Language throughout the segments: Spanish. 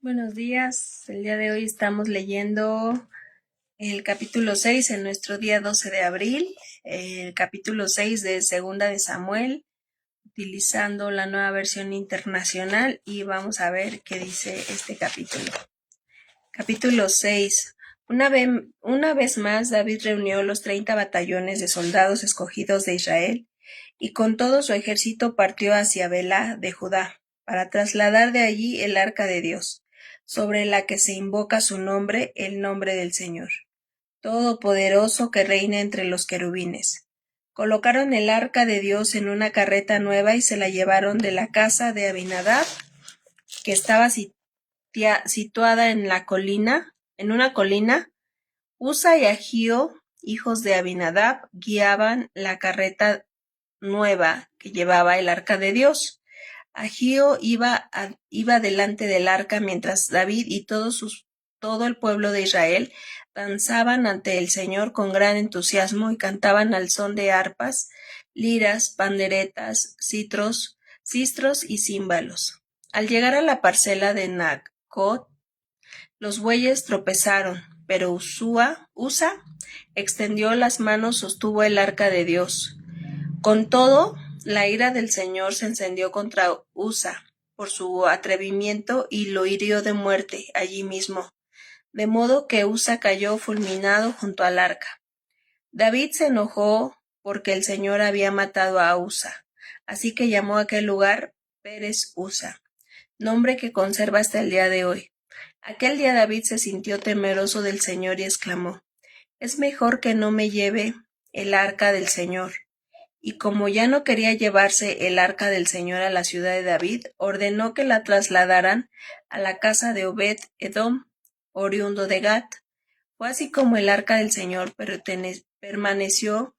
Buenos días, el día de hoy estamos leyendo el capítulo 6 en nuestro día 12 de abril, el capítulo 6 de Segunda de Samuel, utilizando la nueva versión internacional y vamos a ver qué dice este capítulo. Capítulo 6. Una vez más David reunió los 30 batallones de soldados escogidos de Israel y con todo su ejército partió hacia Belá de Judá, para trasladar de allí el arca de Dios, sobre la que se invoca su nombre, el nombre del Señor, Todopoderoso que reina entre los querubines. Colocaron el arca de Dios en una carreta nueva y se la llevaron de la casa de Abinadab, que estaba situada en una colina. Usa y Ahío, hijos de Abinadab, guiaban la carreta nueva que llevaba el arca de Dios. Ahío iba delante del arca mientras David y todo el pueblo de Israel danzaban ante el Señor con gran entusiasmo y cantaban al son de arpas, liras, panderetas, sistros y címbalos. Al llegar a la parcela de Nacot, los bueyes tropezaron, pero Usa extendió las manos, sostuvo el arca de Dios. Con todo, la ira del Señor se encendió contra Usa por su atrevimiento y lo hirió de muerte allí mismo, de modo que Usa cayó fulminado junto al arca. David se enojó porque el Señor había matado a Usa, así que llamó a aquel lugar Pérez Usa, nombre que conserva hasta el día de hoy. Aquel día David se sintió temeroso del Señor y exclamó: «Es mejor que no me lleve el arca del Señor». Y como ya no quería llevarse el arca del Señor a la ciudad de David, ordenó que la trasladaran a la casa de Obed-Edom, oriundo de Gat. Fue así como el arca del Señor permaneció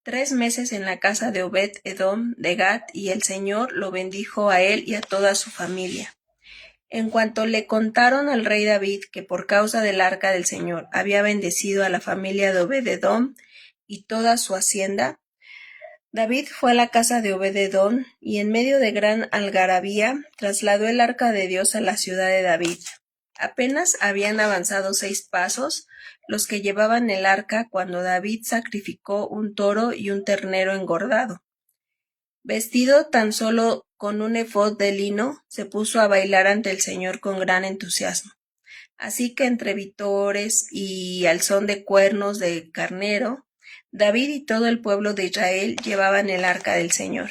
3 meses en la casa de Obed-Edom de Gat, y el Señor lo bendijo a él y a toda su familia. En cuanto le contaron al rey David que por causa del arca del Señor había bendecido a la familia de Obed-Edom y toda su hacienda, David fue a la casa de Obed-Edom y en medio de gran algarabía trasladó el arca de Dios a la ciudad de David. Apenas habían avanzado 6 pasos los que llevaban el arca cuando David sacrificó un toro y un ternero engordado. Vestido tan solo con un efod de lino, se puso a bailar ante el Señor con gran entusiasmo. Así que entre vítores y al son de cuernos de carnero, David y todo el pueblo de Israel llevaban el arca del Señor.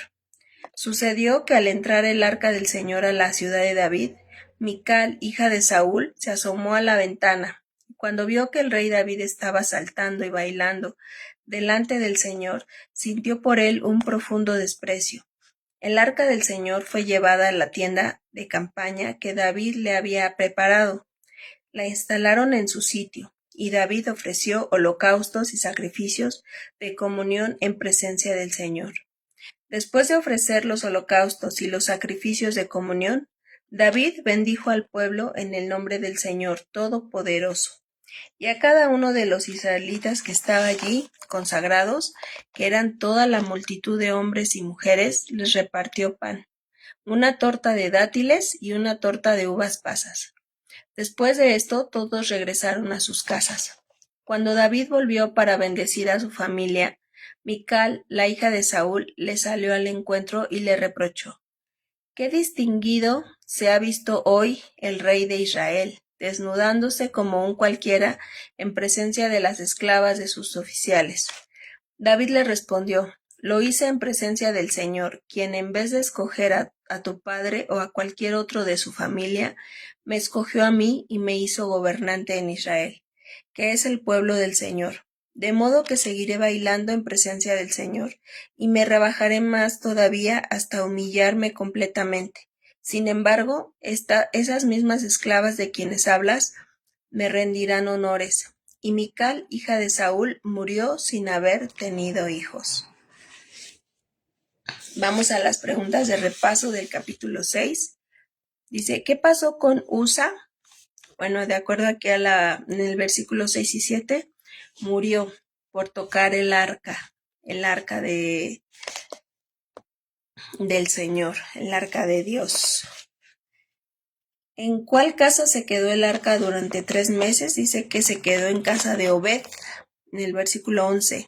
Sucedió que al entrar el arca del Señor a la ciudad de David, Mical, hija de Saúl, se asomó a la ventana. Cuando vio que el rey David estaba saltando y bailando delante del Señor, sintió por él un profundo desprecio. El arca del Señor fue llevada a la tienda de campaña que David le había preparado. La instalaron en su sitio, y David ofreció holocaustos y sacrificios de comunión en presencia del Señor. Después de ofrecer los holocaustos y los sacrificios de comunión, David bendijo al pueblo en el nombre del Señor Todopoderoso. Y a cada uno de los israelitas que estaba allí, consagrados, que eran toda la multitud de hombres y mujeres, les repartió pan, una torta de dátiles y una torta de uvas pasas. Después de esto, todos regresaron a sus casas. Cuando David volvió para bendecir a su familia, Mical, la hija de Saúl, le salió al encuentro y le reprochó: «Qué distinguido se ha visto hoy el rey de Israel, desnudándose como un cualquiera en presencia de las esclavas de sus oficiales». David le respondió: «Lo hice en presencia del Señor, quien en vez de escoger a tu padre o a cualquier otro de su familia, me escogió a mí y me hizo gobernante en Israel, que es el pueblo del Señor. De modo que seguiré bailando en presencia del Señor, y me rebajaré más todavía hasta humillarme completamente. Sin embargo, esas mismas esclavas de quienes hablas me rendirán honores». Y Mical, hija de Saúl, murió sin haber tenido hijos. Vamos a las preguntas de repaso del capítulo 6. Dice: ¿qué pasó con Usa? Bueno, de acuerdo aquí en el versículo 6 y 7, murió por tocar el arca del Señor, el arca de Dios. ¿En cuál casa se quedó el arca durante 3 meses? Dice que se quedó en casa de Obed, en el versículo 11.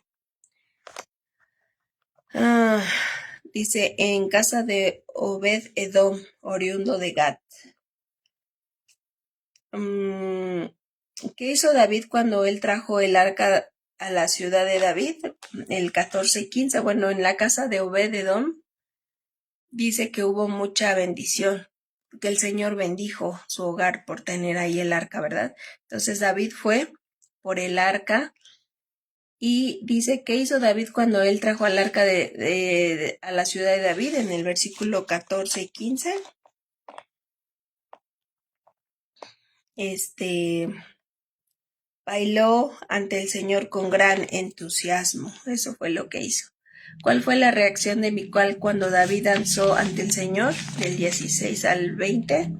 Dice, en casa de Obed Edom, oriundo de Gat. ¿Qué hizo David cuando él trajo el arca a la ciudad de David? El 14 y 15. Bueno, en la casa de Obed Edom dice que hubo mucha bendición, que el Señor bendijo su hogar por tener ahí el arca, ¿verdad? Entonces David fue por el arca y dice, ¿qué hizo David cuando él trajo al arca a la ciudad de David? En el versículo 14 y 15. Bailó ante el Señor con gran entusiasmo. Eso fue lo que hizo. ¿Cuál fue la reacción de Mical cuando David danzó ante el Señor? Del 16 al 20.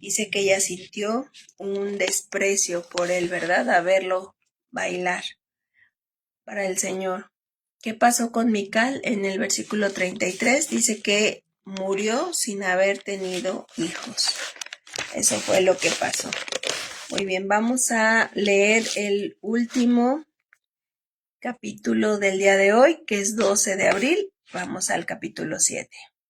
Dice que ella sintió un desprecio por él, ¿verdad? A verlo bailar para el Señor. ¿Qué pasó con Mical? En el versículo 33 dice que murió sin haber tenido hijos. Eso fue lo que pasó. Muy bien, vamos a leer el último capítulo del día de hoy, que es 12 de abril. Vamos al capítulo 7.